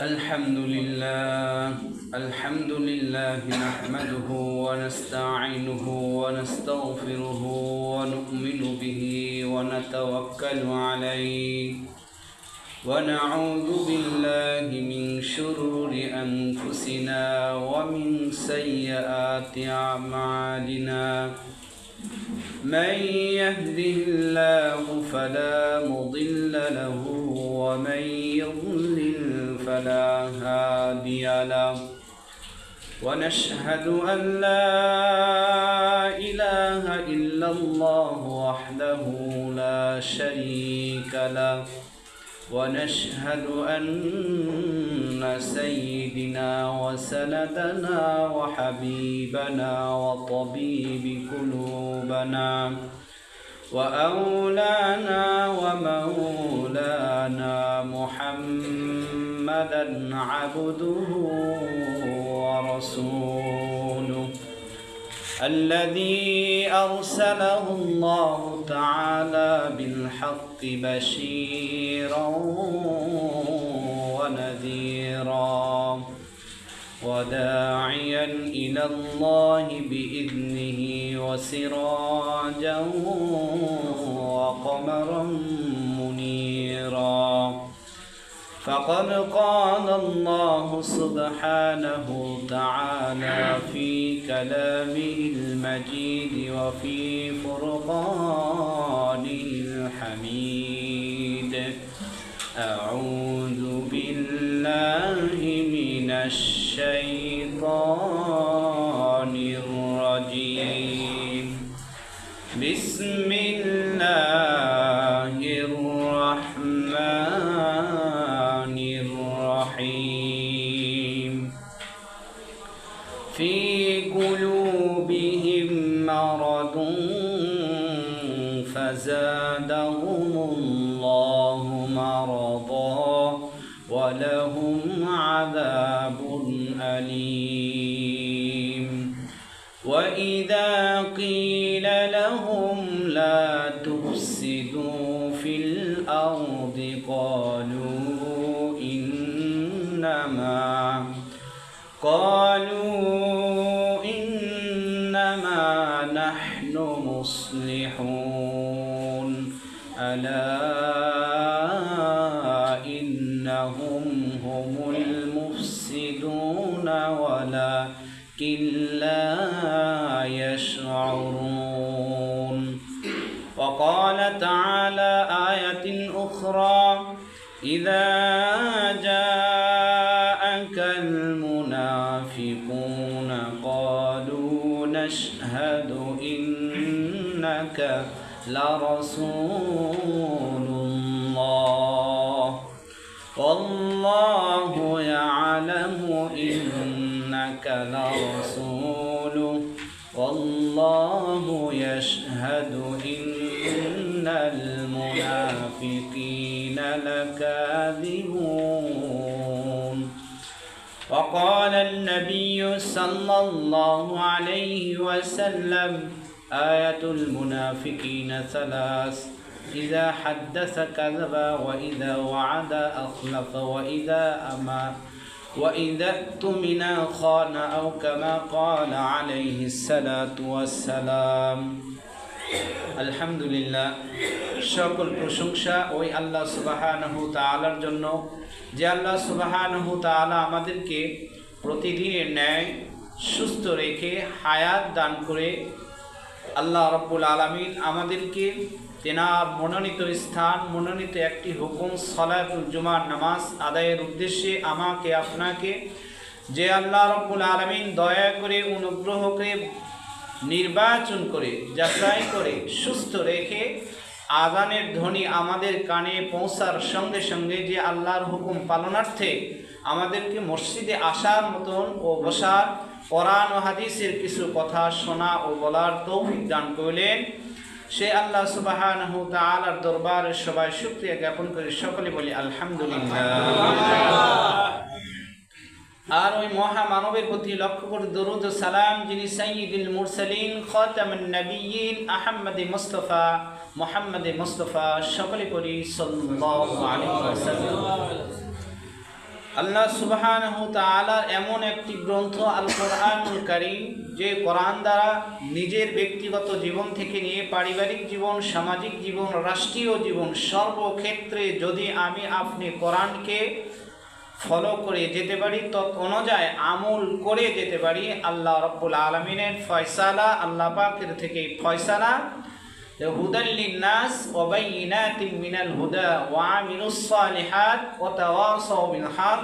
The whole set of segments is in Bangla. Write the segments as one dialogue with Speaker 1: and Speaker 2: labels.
Speaker 1: الحمد لله نحمده ونستعينه ونستغفره ونؤمن به ونتوكل عليه ونعوذ بالله من شرور أنفسنا ومن سيئات أعمالنا من يهده الله فلا مضل له ومن يضلل فلا هادي له ونشهد أن لا إله إلا الله وحده لا شريك له ونشهد أن سيدنا وسندنا وحبيبنا وطبيب قلوبنا وأولانا ومولانا محمدا عبده ورسوله الذي أرسله الله تعالى بالحق بشيرا ونذيرا وداعيا إلى الله بإذنه وسراجا وقمرا منيرا فقد قال الله سبحانه تعالى في كلامه المجيد وفي فرقانه الحميد أعوذ بالله من الشيطان الرجيم بسم الله الرحمن الرحيم في قلوبهم مرض فزادهم الله مرضا ولهم عذاب أليم وإذا قيل لهم لا تفسدوا في الأرض قالوا إنما نحن مصلحون ألا إنهم هم المفسدون ولكن لا يشعرون وقال تعالى آية أخرى إذا جاءك المنافقون قالوا نشهد إنك لرسول الله والله يعلم إنك لرسوله والله يشهد إن المنافقين لكاذبون وقال النبي صلى الله عليه وسلم آية المنافقين ثلاث إذا حدث كذب وإذا وعد أخلف وإذا اؤتمن خان أو كما قال عليه الصلاة والسلام আলহামদুলিল্লাহ সকল প্রশংসা ওই আল্লাহ সুবহানাহু তাআলার জন্য যে আল্লাহ সুবহানাহু তাআলা আমাদেরকে প্রতিদিনের ন্যায় সুস্থ রেখে হায়াত দান করে আল্লাহ রাব্বুল আলামিন আমাদেরকে তেনার মনোনীত স্থান মনোনীত একটি হুকুম সালাতুল জুমার নামাজ আদায়ের উদ্দেশ্যে আমাকে আপনাকে যে আল্লাহ রাব্বুল আলামিন দয়া করে অনুগ্রহ করে নির্বাচন করে যাচাই করে সুস্থ রেখে আযানের ধ্বনি আমাদের কানে পৌঁছার সঙ্গে সঙ্গে যে আল্লাহর হুকুম পালনার্থে আমাদেরকে মসজিদে আসার মতন ও বসার কোরআন ও হাদিসের কিছু কথা শোনা ও বলার তৌফিক দান করলেন সে আল্লাহ সুবহানাহু তাআলার দরবারে সবাই শুকরিয়া জ্ঞাপন করে সকলে বলি আলহামদুলিল্লাহ। আর ওই মহামানবের প্রতি লক্ষ্য করে দরুদ ও সালাম যিনি সাইয়্যিদুল মুরসালিন খাতামুন নবিয়্যিন মুহাম্মদে মুস্তাফা সকলে করি সাল্লাল্লাহু আলাইহি ওয়াসাল্লাম। আল্লাহ সুবহানাহু তাআলার এমন একটি গ্রন্থ আল কোরআনুল কারীম, যে কোরআন দ্বারা নিজের ব্যক্তিগত জীবন থেকে নিয়ে পারিবারিক জীবন, সামাজিক জীবন, রাষ্ট্রীয় জীবন, সর্বক্ষেত্রে যদি আমি আপনি কোরআনকে ফলো করে যেতে পারি, তৎ অনুযায়ী আমল করে যেতে পারি, আল্লাহ রাব্বুল আলামিনের ফয়সালা, আল্লাহ পাকের থেকে ফয়সালা, হুদাল লিন্নাস ওয়া বাইয়িনাতিন মিনাল হুদা ওয়া আমিলুস সালিহাত ওয়া তাওয়াসাউ বিল হক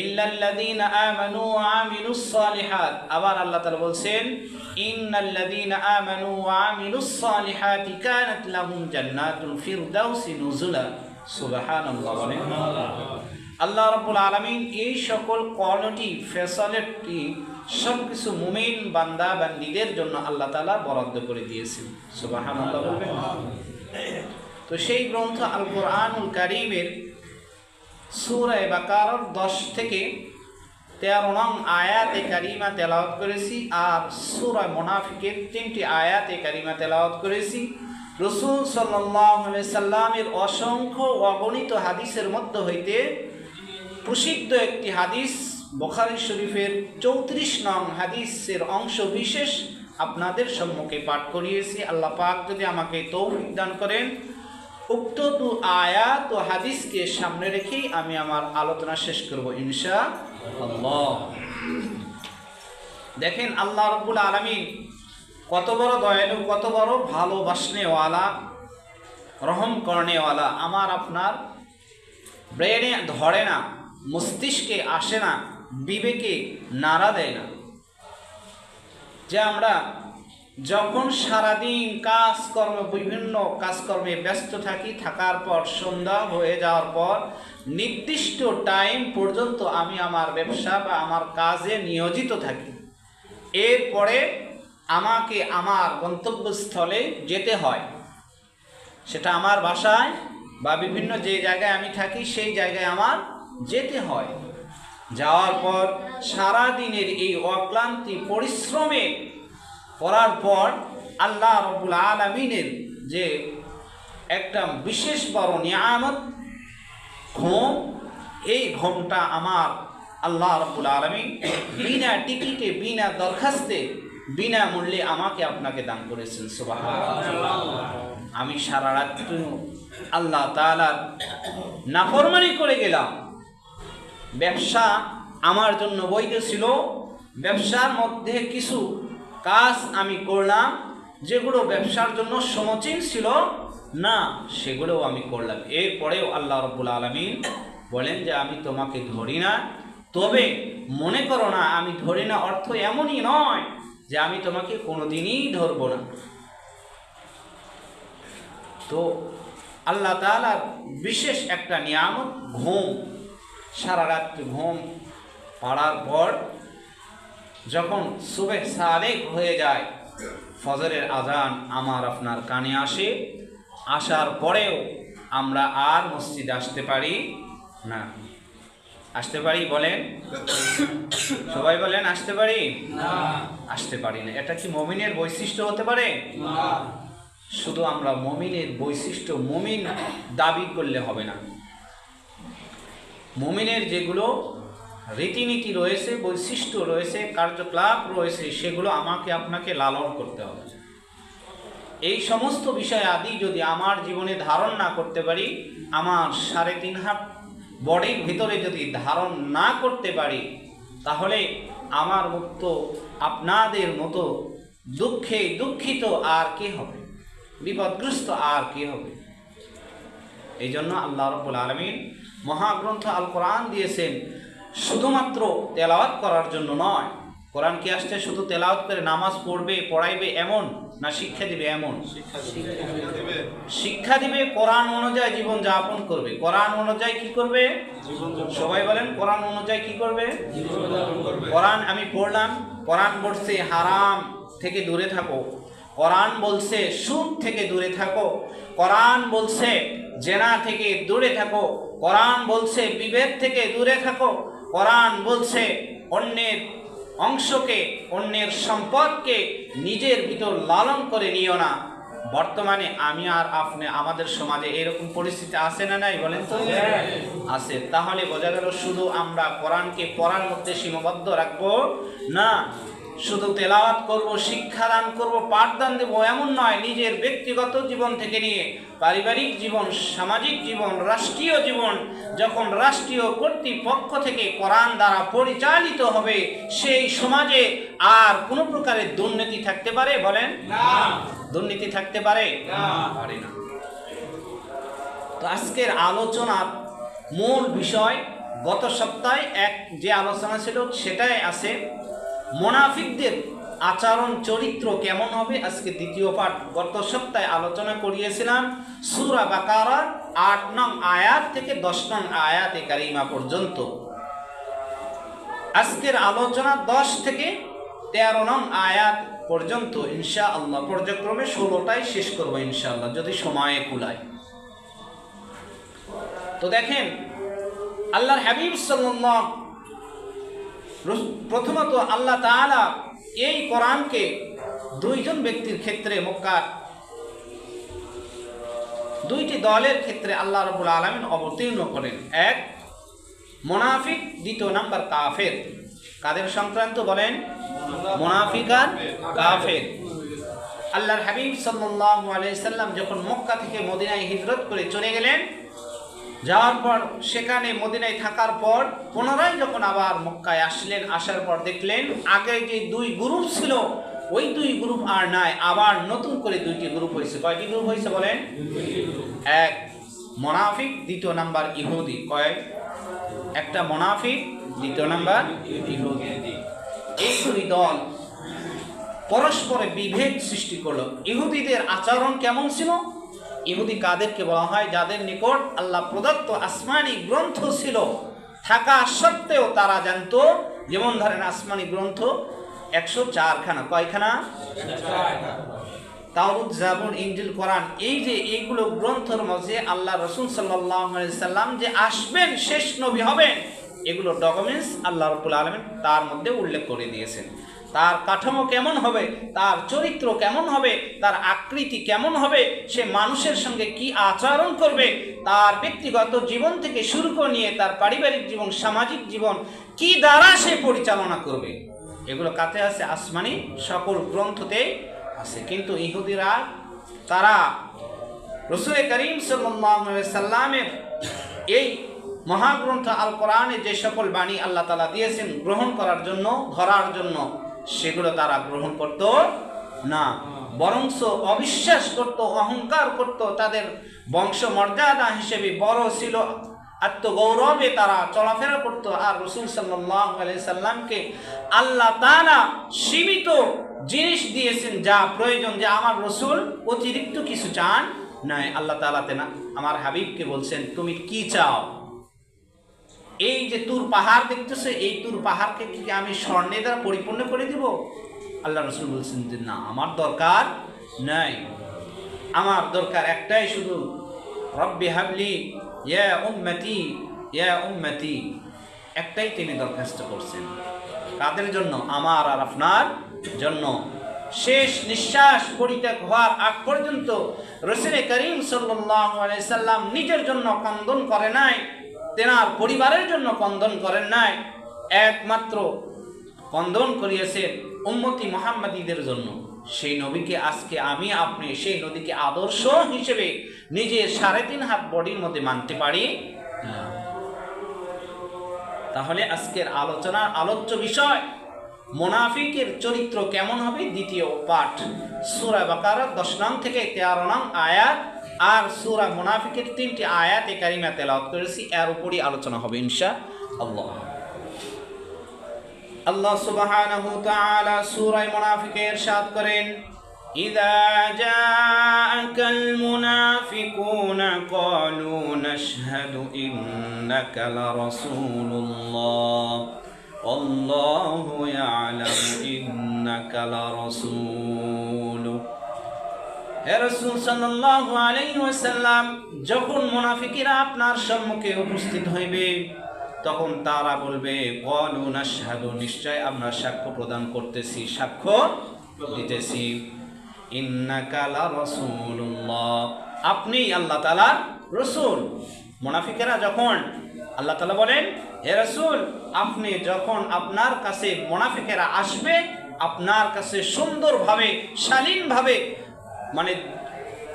Speaker 1: ইল্লাল্লাযীনা আমানু ওয়া আমিলুস সালিহাত। আবার আল্লাহ তাআলা বলছেন, ইন্নাল্লাযীনা আমানু ওয়া আমিলুস সালিহাতি কানাত লাহুম জান্নাতুল ফিরদাউসি নুজুলা। সুবহানাল্লাহ। আল্লাহ রাব্বুল আলামিন এই সকল কোয়ালিটি, ফ্যাসিলিটি সব কিছু মুমিন বান্দা বান্দীদের জন্য আল্লাহ তাআলা বরাদ্দ করে দিয়েছেন। সুবহানাল্লাহ বলবেন। তো সেই গ্রন্থ আল কোরআনুল কারীমের সূরা বাকারার 10 থেকে 13 নং আয়াতে কারিমা তেলাওয়াত করেছি, আর সূরা মুনাফিকের 3টি আয়াতে কারিমা তেলাওয়াত করেছি। রাসূল সাল্লাল্লাহু আলাইহি সাল্লামের অসংখ্য অগণিত হাদিসের মধ্য হইতে প্রসিদ্ধ একটি হাদিস, বুখারী শরীফের 34 নং হাদিসের অংশ বিশেষ আপনাদের সম্মুখে পাঠ করিয়েছি। আল্লাহ পাক যদি আমাকে তৌফিক দান করেন, উক্ত দু আয়াত ও হাদিসকে সামনে রেখেই আমি আমার আলোচনা শেষ করব ইনশাআল্লাহ। দেখেন, আল্লাহ রাব্বুল আলামিন কত বড় দয়ালু, কত বড় ভালোবাসনেওয়ালা, রহম করনেওয়ালা। আমার আপনার ব্রেনে ধরে না, মস্তিষ্কে আসে না, বিবেকে নাড়া দেয় না যে আমরা যখন সারাদিন কাজকর্ম, বিভিন্ন কাজকর্মে ব্যস্ত থাকি, থাকার পর সন্ধ্যা হয়ে যাওয়ার পর নির্দিষ্ট টাইম পর্যন্ত আমি আমার ব্যবসা বা আমার কাজে নিয়োজিত থাকি। এরপরে আমাকে আমার গন্তব্যস্থলে যেতে হয়, সেটা আমার বাসায় বা বিভিন্ন যে জায়গায় আমি থাকি সেই জায়গায় আমার যেতে হয়। যাওয়ার পর সারা দিনের এই অক্লান্তি পরিশ্রমে করার পর আল্লাহ রাব্বুল আলামিনের যে একটা বিশেষ বড় নিয়ামত ঘুম, এই ঘুমটা আমার আল্লাহ রাব্বুল আলামিন বিনা টিকিটে, বিনা দরখাস্তে, বিনা মূল্যে আমাকে আপনাকে দান করেছেন। সুবহানাল্লাহ। আমি সারা রাত্র আল্লাহ তাআলার নাফরমানি করে গেলাম। ব্যবসা আমার জন্য বৈধ ছিল, ব্যবসার মধ্যে কিছু কাজ আমি করলাম যেগুলো ব্যবসার জন্য সমীচীন ছিল না, সেগুলোও আমি করলাম। এরপরেও আল্লাহ রাব্বুল আলামিন বলেন যে আমি তোমাকে ধরি না, তবে মনে করো না আমি ধরি না অর্থ এমনই নয় যে আমি তোমাকে কোনোদিনই ধরব না। তো আল্লাহ তাআলার বিশেষ একটা নিয়ামত ঘুম। সারা রাত্রি ঘুম পাড়ার পর যখন সুবহ সাদেক হয়ে যায়, ফজরের আজান আমার আপনার কানে আসে, আসার পরেও আমরা আর মসজিদে আসতে পারি না। আসতে পারি বলেন? সবাই বলেন আসতে পারি না। আসতে পারি না। এটা কি মুমিনের বৈশিষ্ট্য হতে পারে? না। শুধু আমরা মুমিনের বৈশিষ্ট্য মুমিন দাবি করলে হবে না। মুমিনের যেগুলো রীতিনীতি রয়েছে, বৈশিষ্ট্য রয়েছে, কার্যকলাপ রয়েছে, সেগুলো আমাকে আপনাকে লালন করতে হবে। এই সমস্ত বিষয় আদি যদি আমার জীবনে ধারণ না করতে পারি, আমার 3.5 হাত বডির ভিতরে যদি ধারণ না করতে পারি, তাহলে আমার মতো আপনাদের মতো দুঃখে দুঃখিত আর কে হবে, বিপদগ্রস্ত আর কে হবে। এই জন্য আল্লাহ রাব্বুল আলামিন মহাগ্রন্থ আল কোরআন দিয়েছেন শুধুমাত্র তেলাওয়াত করার জন্য নয়। কোরআন কি আসছে শুধু তেলাওয়াত করে নামাজ পড়বে, পড়াইবে এমন না, শিক্ষা দিবে এমন? শিক্ষা দিবে, কোরআন অনুযায়ী জীবন যাপন করবে। কোরআন অনুযায়ী কি করবে? সবাই বলেন কোরআন অনুযায়ী কি করবে? কোরআন আমি পড়লাম, কোরআন বলছে হারাম থেকে দূরে থাকো, কোরআন বলছে সুদ থেকে দূরে থাকো, কোরআন বলছে জেনা থেকে দূরে থাকো, কোরআন বলছে বিভেদ থেকে দূরে থাকো, কোরআন বলছে অন্যের অংশকে, অন্যের সম্পদকে নিজের ভিতর লালন করে নিও না। বর্তমানে আমি আর আপনি আমাদের সমাজে এরকম পরিস্থিতি আছে না নাই বলেন তো? আছে। তাহলে বোঝা গেল শুধু আমরা কোরআনকে পড়ার মধ্যে সীমাবদ্ধ রাখবো না, শুধু তেলাওয়াত করব, শিক্ষাদান করব, পাঠদান দেব এমন নয়। নিজের ব্যক্তিগত জীবন থেকে নিয়ে পারিবারিক জীবন, সামাজিক জীবন, রাষ্ট্রীয় জীবন, যখন রাষ্ট্রীয় কর্তৃপক্ষ থেকে কোরআন দ্বারা পরিচালিত হবে, সেই সমাজে আর কোনো প্রকারের দুর্নীতি থাকতে পারে? বলেন না। দুর্নীতি থাকতে পারে না, পারে না। তো আজকের আলোচনার মূল বিষয় গত সপ্তাহে যে আলোচনা ছিল সেটাই আছে, মুনাফিকদের আচরণ চরিত্র কেমন হবে। আজকে দ্বিতীয় পাঠ। গত সপ্তাহে আলোচনা করিয়েছিলাম সূরা বাকারার ৮ নং আয়াত থেকে ১০ নং আয়াতে কারিমা পর্যন্ত। আজকের আলোচনা ১০ থেকে ১৩ নং আয়াত পর্যন্ত ইনশাআল্লাহ। পর্যায়ক্রমে ১৬টাই শেষ করবো ইনশাআল্লাহ, যদি সময়ে কুলায়। তো দেখেন, আল্লাহর হাবিব সাল্লাল্লাহু, প্রথমত আল্লাহ তাআলা এই কোরআনকে দুইজন ব্যক্তির ক্ষেত্রে, মক্কার দুইটি দলের ক্ষেত্রে আল্লাহ রাব্বুল আলামিন অবতীর্ণ করেন। এক মুনাফিক, দ্বিতীয় নাম্বার কাফের। কাদের সংক্রান্ত বলেন? মুনাফিক আর কাফের। আল্লাহর হাবিব সাল্লাল্লাহু আলাইহি সাল্লাম যখন মক্কা থেকে মদিনায় হিজরত করে চলে গেলেন, যাওয়ার পর সেখানে মদিনায় থাকার পর পুনরায় যখন আবার মক্কায় আসলেন, আসার পর দেখলেন আগে যে দুই গ্রুপ ছিল ওই দুই গ্রুপ আর নাই, আবার নতুন করে দুইটি গ্রুপ হয়েছে। কয়টি গ্রুপ হয়েছে বলেন? এক মুনাফিক, দ্বিতীয় নাম্বার ইহুদি। একটা মুনাফিক, দ্বিতীয় নাম্বার ইহুদি। এই দুই দল পরস্পরে বিভেদ সৃষ্টি করলো। ইহুদিদের আচরণ কেমন ছিল? ইহুদি কাদেরকে বলা হয়? যাদের নিকট আল্লাহ প্রদত্ত আসমানি গ্রন্থ ছিল, থাকা সত্ত্বেও তারা জানতো, যেমন ধরেন আসমানি গ্রন্থ 104 খানা। কয়খানা? তাওরাত, জাবুর, ইনজিল, কোরআন। এই যে এইগুলো গ্রন্থের মধ্যে আল্লাহ রাসূল সাল্লাল্লাহু আলাইহি সাল্লাম যে আসবেন, শেষ নবী হবেন, এগুলো ডকুমেন্টস আল্লাহ রাব্বুল আলামিন তার মধ্যে উল্লেখ করে দিয়েছেন। তার কাঠামো কেমন হবে, তার চরিত্র কেমন হবে, তার আকৃতি কেমন হবে, সে মানুষের সঙ্গে কি আচরণ করবে, তার ব্যক্তিগত জীবন থেকে শুরু করে নিয়ে তার পারিবারিক জীবন, সামাজিক জীবন কি দ্বারা সে পরিচালনা করবে, এগুলো কাতে আছে? আসমানি সকল গ্রন্থতে আছে। কিন্তু ইহুদিরা তারা রাসূল করিম সাল্লাল্লাহু আলাইহি সাল্লামের এই মহাগ্রন্থ আল কোরআনে যে সকল বাণী আল্লাহ তাআলা দিয়েছেন গ্রহণ করার জন্য, ধরার জন্য, সেগুলো তারা গ্রহণ করত না, বরংস অবিশ্বাস করত, অহংকার করত। তাদের বংশ মর্যাদা হিসেবে বড় ছিল, আত্মগৌরবে তারা চলাফেরা করত। আর রাসূল সাল্লাল্লাহু আলাইহি সাল্লামকে আল্লাহ তাআলা সীমিত জিনিস দিয়েছেন, যা প্রয়োজন, যে আমার রাসূল অতিরিক্ত কিছু চান নাই। আল্লাহ তাআলা না, আমার হাবিবকে বলছেন তুমি কি চাও? এই যে তুর পাহাড় দেখতেছে, এই তুর পাহাড়কে কি আমি স্বর্ণের দ্বারা পরিপূর্ণ করে দিব? আল্লাহ রাসূল বলছেন যে না, আমার দরকার নাই, আমার দরকার একটাই শুধু, রব্বি হাবলি ইয়া উম্মতি ইয়া উম্মতি। একটাই তিনি দরখাস্ত করছেন। কাদের জন্য? আমার আর আপনার জন্য। শেষ নিঃশ্বাস পরিত্যাগ হওয়ার আগ পর্যন্ত রাসূল করিম সাল্লাল্লাহু আলাইহি সাল্লাম নিজের জন্য কন্দন করে নাই, তেনার পরিবারের জন্য কন্দন করেন নাই, একমাত্র কন্দন করিয়েছেন উম্মতি মুহাম্মাদীদের জন্য। সেই নবীকে আজকে আমি আপনি সেই নবীকে আদর্শ হিসেবে নিজের 3.5 হাত বডির মধ্যে মানতে পারি না। তাহলে আজকের আলোচনার আলোচ্য বিষয় মুনাফিকের চরিত্র কেমন হবে, দ্বিতীয় পাঠ। সূরা বাকারা 10 নং থেকে 13 নং আয়াত আর সূরা মুনাফিকের 3টি আয়াতে কারিমা তেলাওয়াত করেছি, এর উপরই আলোচনা হবে ইনশাআল্লাহ। আল্লাহ সুবহানাহু ওয়া তাআলা সূরা মুনাফিকে ইরশাদ করেন, ইযা জাআকাল মুনাফিকুনা ক্বালু নাশহাদু ইন্নাকা লারাসূলুল্লাহ আল্লাহু ইয়ালামু ইন্নাকা লারাসূলুহু। হে রাসূল সাল্লাল্লাহু আলাইহি ওয়াসাল্লাম, যখন মুনাফিকরা আপনার সম্মুখে উপস্থিত হইবে তখন তারা বলবে, ক্বালু নাশহাদু, নিশ্চয় আমরা সাক্ষ্য প্রদান করতেছি, সাক্ষ্য দিতেছি, ইন্নাকা লারাসূলুল্লাহ, আপনি আল্লাহ তাআলার রাসূল। মুনাফিকরা যখন আল্লাহ তাআলা বলেন, হে রাসূল, আপনি যখন আপনার কাছে মুনাফিকেরা আসবে, আপনার কাছে সুন্দরভাবে শালীনভাবে, মানে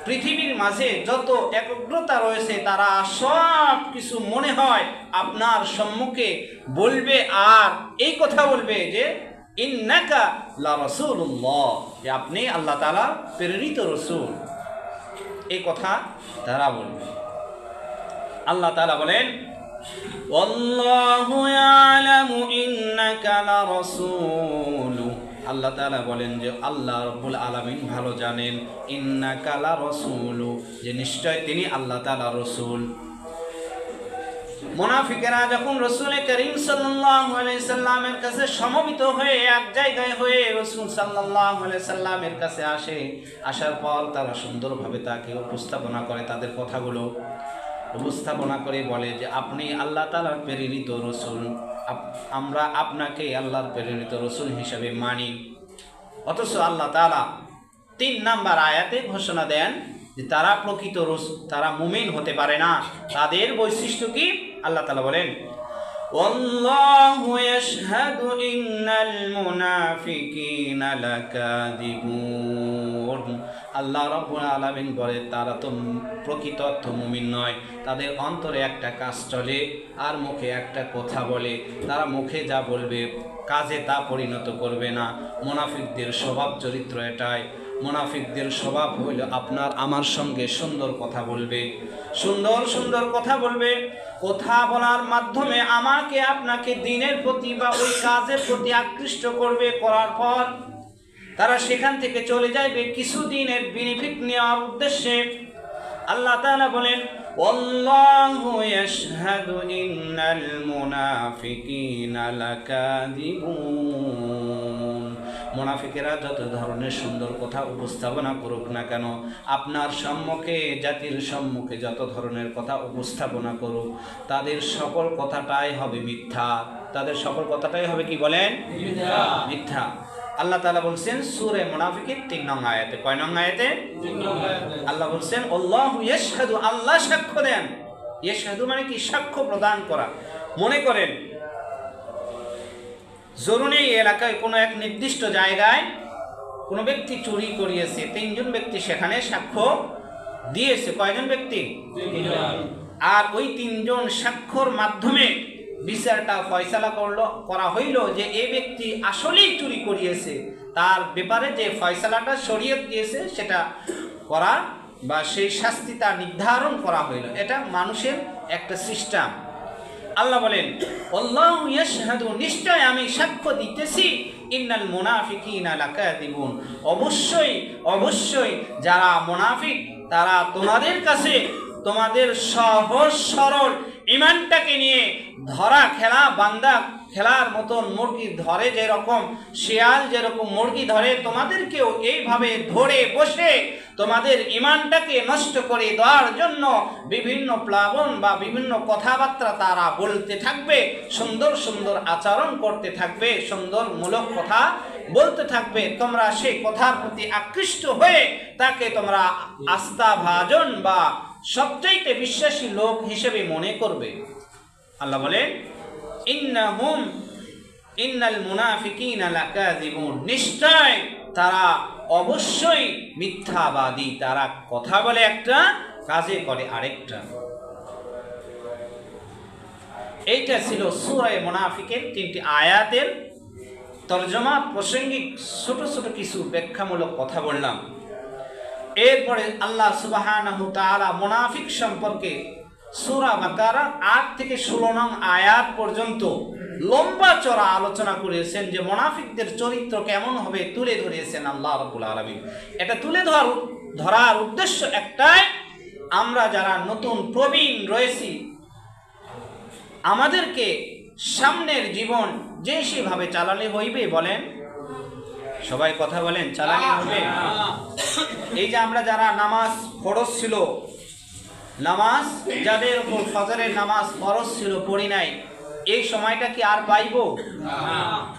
Speaker 1: পৃথিবীর মাঝে যত একগ্রতা রয়েছে তারা সব কিছু মনে হয় আপনার সম্মুখে বলবে, আর এই কথা বলবে যে ইন্নাকা লা রাসূলুল্লাহ, যে আপনি আল্লাহ তাআলা প্রেরিত রাসূল, এই কথা তারা বলবে। আল্লাহ তাআলা বলেন, ওয়াল্লাহু ইয়ালামু ইন্নাকা লারাসূলু, আল্লাহ তাআলা বলেন যে আল্লাহ রাব্বুল আলামিন ভালো জানেন, ইন্নাকা লারাসূলু, যে নিশ্চয় তিনি আল্লাহ তাআলা রাসূল। মুনাফিকেরা যখন রাসূল করিম সাল্লাল্লাহু আলাইহি সাল্লামের কাছে সমবেত হয়ে এক জায়গায় হয়ে রাসূল সাল্লাল্লাহু আলাইহি সাল্লামের কাছে আসে, আসার পর তারা সুন্দরভাবে তাকে উপস্থাপনা করে, তাদের কথাগুলো উপস্থাপনা করে বলে যে আপনি আল্লাহ তাআলার প্রেরিত রাসূল, আমরা আপনাকে আল্লাহর প্রেরিত রাসূল হিসেবে মানি। অথচ আল্লাহ তাআলা ৩ নাম্বার আয়াতে ঘোষণা দেন যে তারা প্রকৃত রাসূল, তারা মুমিন হতে পারে না। তাদের বৈশিষ্ট্য কি? আল্লাহ তাআলা বলেন, ওয়াল্লাহু ইয়াশহাদু ইন্নাল মুনাফিকিনা লাকাযিবুন, আল্লাহ রাব্বুল আলামিন বলে তারা তো প্রকৃত অর্থ মুমিন নয়, তাদের অন্তরে একটা কাজ চলে আর মুখে একটা কথা বলে, তারা মুখে যা বলবে কাজে তা পরিণত করবে না। মুনাফিকদের স্বভাব চরিত্র এটাই। মুনাফিকদের স্বভাব হইল আপনার আমার সঙ্গে সুন্দর কথা বলবে, সুন্দর সুন্দর কথা বলবে, কথা বলার মাধ্যমে আমাকে আপনাকে দ্বীনের প্রতি বা ওই কাজের প্রতি আকৃষ্ট করবে, করার পর তারা সেখান থেকে চলে যাবে কিছুদিনের বেনিফিট নেওয়ার উদ্দেশ্যে। আল্লাহ তাআলা বলেন, ওয়াল্লাহু ইয়াশহাদু ইন্নাল মুনাফিকিনা লাকাযিবুন, মুনাফিকেরা যত ধরনের সুন্দর কথা উপস্থাপনা করুক না কেন, আপনার সম্মুখে জাতির সম্মুখে যত ধরনের কথা উপস্থাপনা করুক, তাদের সকল কথাটাই হবে মিথ্যা, তাদের সকল কথাটাই হবে কি বলেন? মিথ্যা। আল্লাহ তাআলা বলছেন সূরা মুনাফিকের ৩ নং আয়াতে, কয় নং আয়াতে? আল্লাহ বলছেন আল্লাহু ইয়াশহাদু, আল্লাহ সাক্ষ্য দেন। ইয়াশহাদু মানে কি? সাক্ষ্য প্রদান করা। মনে করেন জরুরি এলাকায় কোনো এক নির্দিষ্ট জায়গায় কোনো ব্যক্তি চুরি করিয়েছে, 3 জন ব্যক্তি সেখানে সাক্ষ্য দিয়েছে। কয়জন ব্যক্তি? 3 জন। আর ওই 3 জন সাক্ষ্যর মাধ্যমে বিচারটা ফয়সালা করা হইল যে এই ব্যক্তি আসলেই চুরি করিয়েছে, তার ব্যাপারে যে ফয়সালাটা শরীয়ত দিয়েছে সেটা করা বা সেই শাস্তিটা নির্ধারণ করা হইল। এটা মানুষের একটা সিস্টেম। আল্লাহ বলেন, আল্লাহু ইয়াশহাদু, নিশ্চয় আমি সাক্ষ্য দিতেছি, ইন্নাল মুনাফিকিনা লাকাযিবুন, অবশ্যই অবশ্যই যারা মুনাফিক তারা তোমাদের কাছে তোমাদের সহজ সরল ঈমানটাকে নিয়ে ধরা খেলা বান্দা খেলার মতন মুরগি ধরে, যেরকম শিয়াল যেরকম মুরগি ধরে, তোমাদেরকেও এইভাবে ধরে বসে তোমাদের ঈমানটাকে নষ্ট করে দেওয়ার জন্য বিভিন্ন প্লাবন বা বিভিন্ন কথাবার্তা তারা বলতে থাকবে, সুন্দর সুন্দর আচরণ করতে থাকবে, সুন্দর মূলক কথা বলতে থাকবে। তোমরা সেই কথার প্রতি আকৃষ্ট হয়ে তাকে তোমরা আস্থাভাজন বা সবচাইতে বিশ্বাসী লোক হিসেবে মনে করবে। আল্লাহ বলেন, ইন্নাল মুনাফিকিনা লাকাযিবুন, নিশ্চয় তারা অবশ্যই মিথ্যাবাদী, তারা কথা বলে একটা কাজে করে আরেকটা। এইটা ছিল সূরা মুনাফিকের 3টি আয়াতের তরজমা, প্রসঙ্গিক ছোট ছোট কিছু ব্যাখ্যামূলক কথা বললাম। এরপরে আল্লাহ সুবহানাহু তাআলা মুনাফিক সম্পর্কে সূরা বাকারা 8 থেকে 16 নং আয়াত পর্যন্ত লম্বা চড়া আলোচনা করেছেন যে মুনাফিকদের চরিত্র কেমন হবে তুলে ধরেছেন আল্লাহ রাব্বুল আলামিন। এটা তুলে ধরার উদ্দেশ্য একটাই, আমরা যারা নতুন প্রবীণ রয়েছি আমাদেরকে সামনের জীবন যে সেভাবে চালালে হইবে, বলেন সবাই কথা বলেন, চালালে হবে। এই যে আমরা যারা নামাজ ফরজ ছিল, নামাজ যাদের উপর ফজরের নামাজ ফরজ ছিল পড়ি নাই, এই সময়টা কি আর পাইব?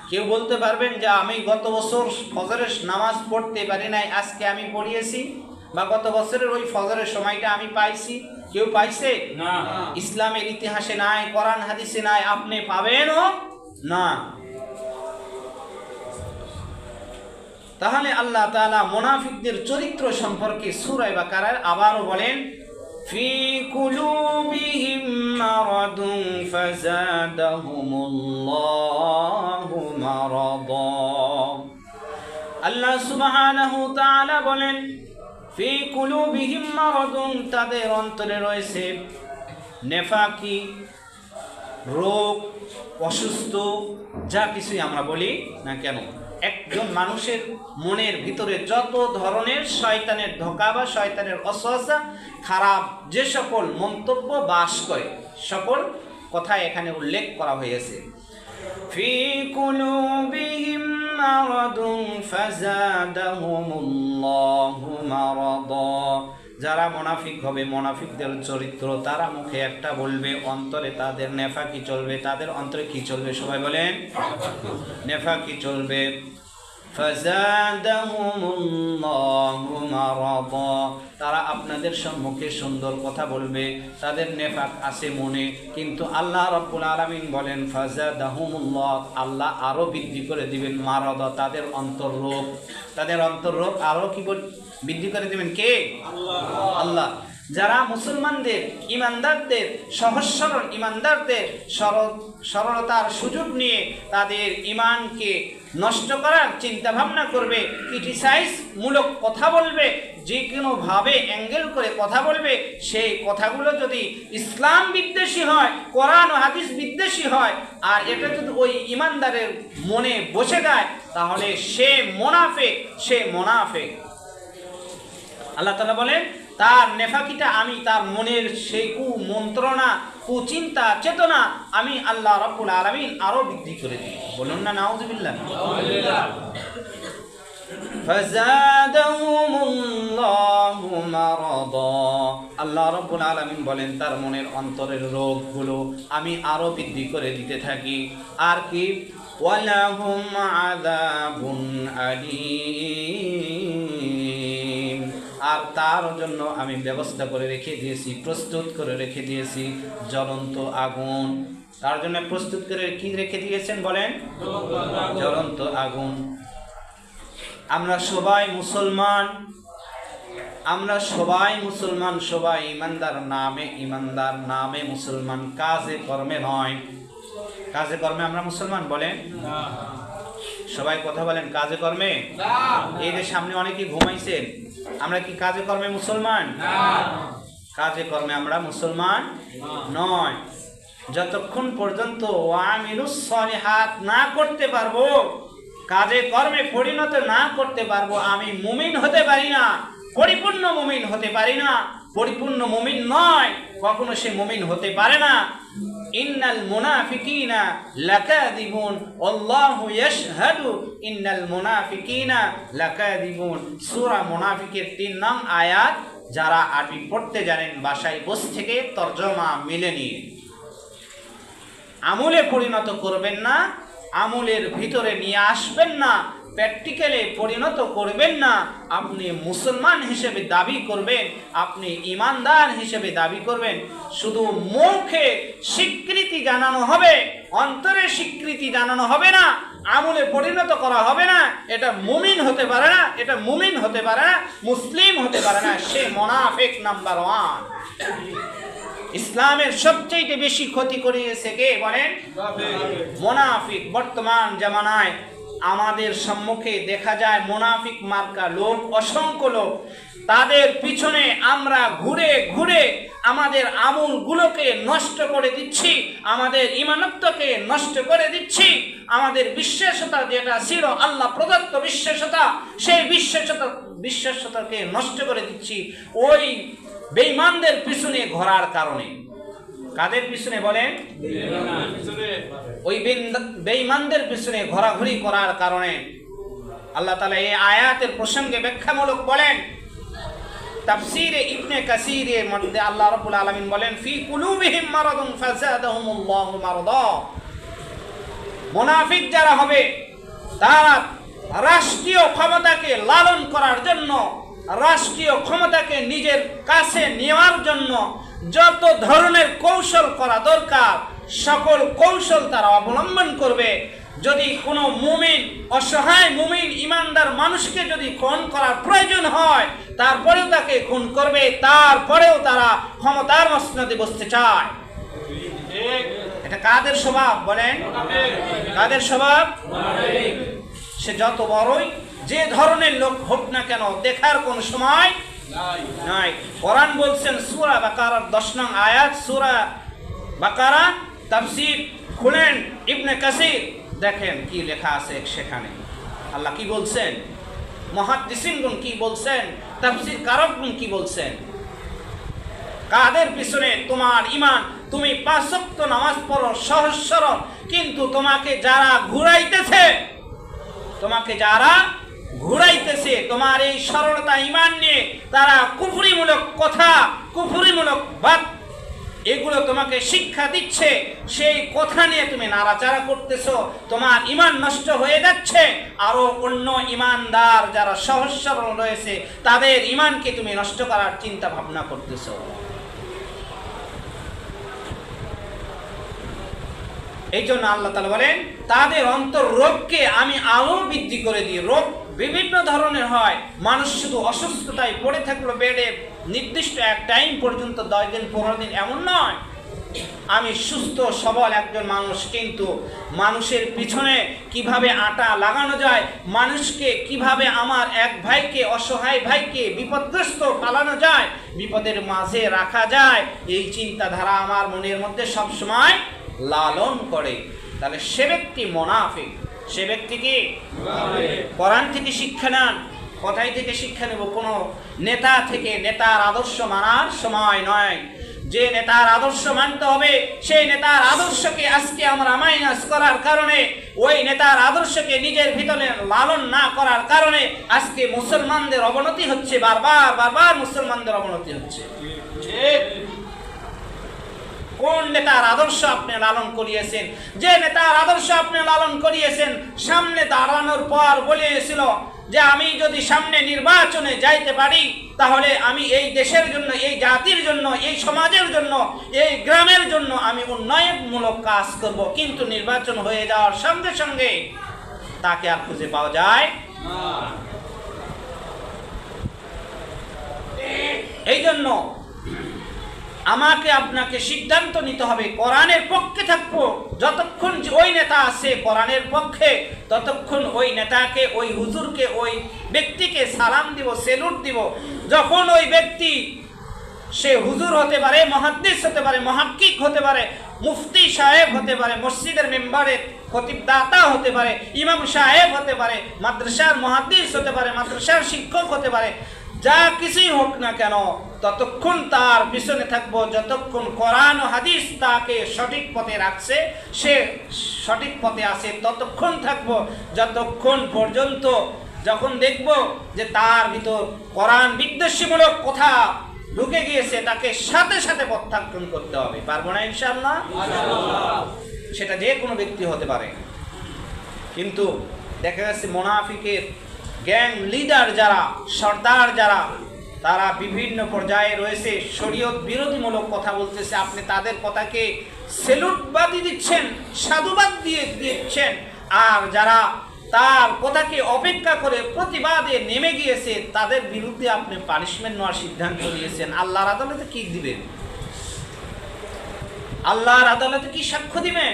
Speaker 1: কেউ বলতে পারবেন যে আমি গত বছর ফজরের নামাজ পড়তে পারি নাই, আজকে আমি পড়িয়েছি, বা গত বছরের ওই ফজরের সময়টা আমি পাইছি? কেউ পাইছে?
Speaker 2: না।
Speaker 1: ইসলামের ইতিহাসে নাই, কোরআন হাদিসে নাই, আপনি পাবেনও না। তাহলে আল্লাহ তাআলা মুনাফিকদের চরিত্র সম্পর্কে সূরা বাকারায় আবারও বলেন, ফি কুলুবিহিম মারাদুন ফাযাদাহুমুল্লাহু মারাদা। আল্লাহ সুবহানাহু ওয়া তাআলা বলেন, ফি কুলুবিহিম মারাদুন, তাদের অন্তরে রয়েছে নেফাকি, রোগ, অসুস্থ, যা কিছুই আমরা বলি না কেন। একজন মানুষের মনের ভিতরে যত ধরনের শয়তানের ধোঁকা বা শয়তানের ওয়াসওয়াসা, খারাপ যে সকল মন্তব্য বাস করে, সকল কথা এখানে উল্লেখ করা হয়েছে। ফি কুলুবিহিম মারাদুন ফাযাদাহুমুল্লাহু মারাদা। যারা মুনাফিক হবে, মুনাফিকদের চরিত্র, তারা মুখে একটা বলবে, অন্তরে তাদের নেফাকি চলবে। তাদের অন্তরে কি চলবে? সবাই বলেন, নেফাকি চলবে। ফাযাদাহুমুল্লাহু মারাদা। তারা আপনাদের সম্মুখে সুন্দর কথা বলবে, তাদের নেফাক আছে মনে, কিন্তু আল্লাহ রাব্বুল আলামিন বলেন ফাযাদাহুমুল্লাহ, আল্লাহ আরো বৃদ্ধি করে দিবেন মারাদা, তাদের অন্তর্রোগ। তাদের অন্তর্রোগ আরো কি বৃদ্ধি করে দিবেন? কে? আল্লাহ। যারা মুসলমানদের, ইমানদারদের, সহজ সরল ইমানদারদের সরলতার সুযোগ নিয়ে তাদের ইমানকে নষ্ট করার চিন্তা ভাবনা করবে, ক্রিটিসাইজ মূলক কথা বলবে, যে কোনোভাবে অ্যাঙ্গেল করে কথা বলবে, সেই কথাগুলো যদি ইসলাম বিদ্বেষী হয়, কোরআন ও হাদিস বিদ্বেষী হয়, আর এটা যদি ওই ইমানদারের মনে বসে যায়, তাহলে সে মুনাফিক, সে মুনাফিক। আল্লাহ তাআলা বলেন, তার নেফাকিটা আমি তার মনের সেই কুমন্ত্রণা, কুচিন্তা, চেতনা আমি আল্লাহ রাব্বুল আলামিন আরো বৃদ্ধি করে দিই। বলুন না নাউযুবিল্লাহ। ফাযাদাহুমুল্লাহু মারাদা। আল্লাহ রাব্বুল আলামিন বলেন, তার মনের অন্তরের রোগগুলো আমি আরো বৃদ্ধি করে দিতে থাকি। আর কি? ওয়ালাহুম আযাবুন আলীম। আর তার জন্য আমি ব্যবস্থা করে রেখে দিয়েছি, প্রস্তুত করে রেখে দিয়েছি জ্বলন্ত আগুন। তার জন্য প্রস্তুত করে কি রেখে দিয়েছেন বলেন? জ্বলন্ত আগুন। আমরা সবাই মুসলমান, আমরা সবাই মুসলমান, সবাই ইমানদার নামে মুসলমান, কাজে কর্মে নয়। কাজে কর্মে আমরা মুসলমান বলেন? সবাই কথা বলেন, কাজে কর্মে? এই যে সামনে অনেকেই ঘুমাইছেন, আমরা কি কাজে কর্মে মুসলমান? কাজে কর্মে আমরা মুসলমান নয়। যতক্ষণ পর্যন্ত ওয়ামিলুস সলিহাত না করতে পারবো, কাজে কর্মে পরিণত না করতে পারবো, আমি মুমিন হতে পারি না, পরিপূর্ণ মুমিন হতে পারি না। পরিপূর্ণ মুমিন নয়, কখনো সে মুমিন হতে পারে না। ইন্নাল মুনাফিকিনা লাকাযিবুন আল্লাহু ইয়াশহাদু ইন্নাল মুনাফিকিনা লাকাযিবুন। সূরা মুনাফিকের 3 নং আয়াত। যারা আরবি পড়তে জানেন, বাসায় বসে থেকে তরজমা মিলে নিয়ে আমলে পরিণত করবেন না, আমলের ভিতরে নিয়ে আসবেন না, প্র্যাকটিক্যালে পরিণত করবেন না। আপনি মুসলমান হিসেবে দাবি করবেন, আপনি ইমানদার হিসেবে দাবি করবেন, শুধু মুখে স্বীকৃতি জানানো হবে, অন্তরে স্বীকৃতি জানানো হবে না, আমলে পরিণত করা হবে না। এটা মুমিন হতে পারে না, এটা মুমিন হতে পারে না, মুসলিম হতে পারে না, সে মুনাফিক নাম্বার 1। ইসলামের সবচেয়ে বেশি ক্ষতি করিয়েছে কে বলেন? মুনাফিক। বর্তমান জামানায় আমাদের সম্মুখে দেখা যায় মুনাফিক মার্কা লোক, অসংখ্য লোক। তাদের পিছনে আমরা ঘুরে ঘুরে আমাদের আমলগুলোকে নষ্ট করে দিচ্ছি, আমাদের ঈমানত্বকে নষ্ট করে দিচ্ছি, আমাদের বিশ্বাসতা যেটা ছিল আল্লাহ প্রদত্ত বিশ্বাসতা, সেই বিশ্বাসতাকে নষ্ট করে দিচ্ছি ওই বেঈমানদের পিছনে ঘোরার কারণে। কাদের পিছনে বলেন? ওই বেঈমানদের পিছনে ঘোরাঘুরি করার কারণে। আল্লাহ তাআলা এই আয়াতের প্রসঙ্গে ব্যাখ্যামূলক বলেন, তাফসীরে ইবনে কাসীরের মধ্যে আল্লাহ রাব্বুল আলামিন বলেন, ফি কুলুবিহিম মারাদুন ফাযাদাহুমুল্লাহু মারাদা। মুনাফিক যারা হবে, তারা রাষ্ট্রীয় ক্ষমতাকে লালন করার জন্য, রাষ্ট্রীয় ক্ষমতাকে নিজের কাছে নেওয়ার জন্য, যত ধরনের কৌশল করা দরকার সকল কৌশল তারা অবলম্বন করবে। যদি কোনো মুমিন, অসহায় মুমিন ইমানদার মানুষকে যদি খুন করার প্রয়োজন হয় তারপরেও তাকে খুন করবে, তারপরেও তারা ক্ষমতার মসনদে বসতে চায়। এটা কাদের স্বভাব বলেন? কাদের স্বভাব? সে যত বড়ই যে ধরনের লোক হোক না কেন দেখার কোন সময় নাই। কোরআন বলছেন সূরা বাকারার 10 নং আয়াত, সূরা বাকারা তাফসীর খুলেন ইবনে কাসির, দেখেন কি লেখা আছে সেখানে। আল্লাহ কি বলছেন, মুহাদ্দিসিনগণ কি বলছেন, তাফসীর কারকগণ কি বলছেন। কাদের পিছনে তোমার ঈমান, তুমি 5 ওয়াক্ত নামাজ পড়ো সহজ সরল, কিন্তু তোমাকে যারা ঘুরাইতেছে, তোমার এই সরলতা ঈমান নিয়ে তারা কুফরিমূলক কথা, কুফরিমূলক বাত এগুলো তোমাকে শিক্ষা দিচ্ছে, সেই কথা নিয়ে তুমি নাড়াচাড়া করতেছো, তোমার ঈমান নষ্ট হয়ে যাচ্ছে। আরো অন্য ঈমানদার যারা সহজ সরল রয়েছে তাদের ঈমানকে তুমি নষ্ট করার চিন্তা ভাবনা করতেছো। এই জন্য আল্লাহ তাআলা বলেন তাদের অন্তর রোগকে আমি আলো বৃদ্ধি করে দিই। রোগ বিভিন্ন ধরনের হয়, মানুষ শুধু অসুস্থতায় পড়ে থাকলো বেডে নির্দিষ্ট এক টাইম পর্যন্ত 10 দিন 15 দিন এমন নয়। আমি সুস্থ সবল একজন মানুষ, কিন্তু মানুষের পিছনে কিভাবে আটা লাগানো যায়, মানুষকে কিভাবে আমার এক ভাইকে, অসহায় ভাইকে বিপদগ্রস্ত পালানো যায়, বিপদের মাঝে রাখা যায়, এই চিন্তাধারা আমার মনের মধ্যে সবসময় লালন করে। তাহলে সে ব্যক্তি মুনাফিক। সে ব্যক্তি কি? কোরআন থেকে শিক্ষা নেন। কোথায় থেকে শিক্ষা নেব? কোনো নেতা থেকে, নেতার আদর্শ মানার সময় নয়। যে নেতার আদর্শ মানতে হবে সেই নেতার আদর্শকে আজকে আমরা মাইনাস করার কারণে, ওই নেতার আদর্শকে নিজের ভিতরে লালন না করার কারণে আজকে মুসলমানদের অবনতি হচ্ছে, বারবার মুসলমানদের অবনতি হচ্ছে। কোন নেতার আদর্শ আপনি লালন করিয়েছেন? যে নেতার আদর্শ আপনি লালন করিয়েছেন সামনে দাঁড়ানোর পর বলেছিল যে আমি যদি সামনে নির্বাচনে যাইতে পারি তাহলে আমি এই দেশের জন্য, এই জাতির জন্য, এই সমাজের জন্য, এই গ্রামের জন্য আমি উন্নয়নমূলক কাজ করব, কিন্তু নির্বাচন হয়ে যাওয়ার সঙ্গে সঙ্গে তাকে আর খুঁজে পাওয়া যায় না। এই জন্য আমাকে আপনাকে সিদ্ধান্ত নিতে হবে, কোরআনের পক্ষে থাকবো। যতক্ষণ ওই নেতা আছে কোরআনের পক্ষে, ততক্ষণ ওই নেতাকে, ওই হুজুরকে, ওই ব্যক্তিকে সালাম দিব, সেলুট দিব। যখন ওই ব্যক্তি, সে হুজুর হতে পারে, মুহাদ্দিস হতে পারে, মুহাক্কিক হতে পারে, মুফতি সাহেব হতে পারে, মসজিদের মেম্বারের খতিব দাতা হতে পারে, ইমাম সাহেব হতে পারে, মাদ্রাসার মুহাদ্দিস হতে পারে, মাদ্রাসার শিক্ষক হতে পারে, যা কিছুই হোক না কেন ততক্ষণ তার পিছনে থাকবো যতক্ষণ কোরআন ও হাদিস তাকে সঠিক পথে রাখছে, সে সঠিক পথে আছে ততক্ষণ থাকবো, যতক্ষণ পর্যন্ত যখন দেখব যে তার ভিতর কোরআন বিদ্বেষীমূলক কথা ঢুকে গিয়েছে তাকে সাথে সাথে প্রত্যাখ্যান করতে হবে। পারবো না ইনশাআল্লাহ? সেটা যে কোনো ব্যক্তি হতে পারে। কিন্তু দেখা যাচ্ছে মুনাফিকের গ্যাং লিডার যারা, সর্দার যারা, তারা বিভিন্ন পর্যায়ে রয়েছে, শরীয়ত বিরোধীমূলক কথা বলতেছে, আপনি তাদের কথাকে সেলুটবাদী দিচ্ছেন, সাধুবাদ দিয়ে দিচ্ছেন, আর যারা তার কথাকে অপেক্ষা করে প্রতিবাদে নেমে গিয়েছে তাদের বিরুদ্ধে আপনি পানিশমেন্ট নেওয়ার সিদ্ধান্ত নিয়েছেন। আল্লাহর আদালতে কি দিবেন? আল্লাহর আদালতে কি সাক্ষ্য দিবেন?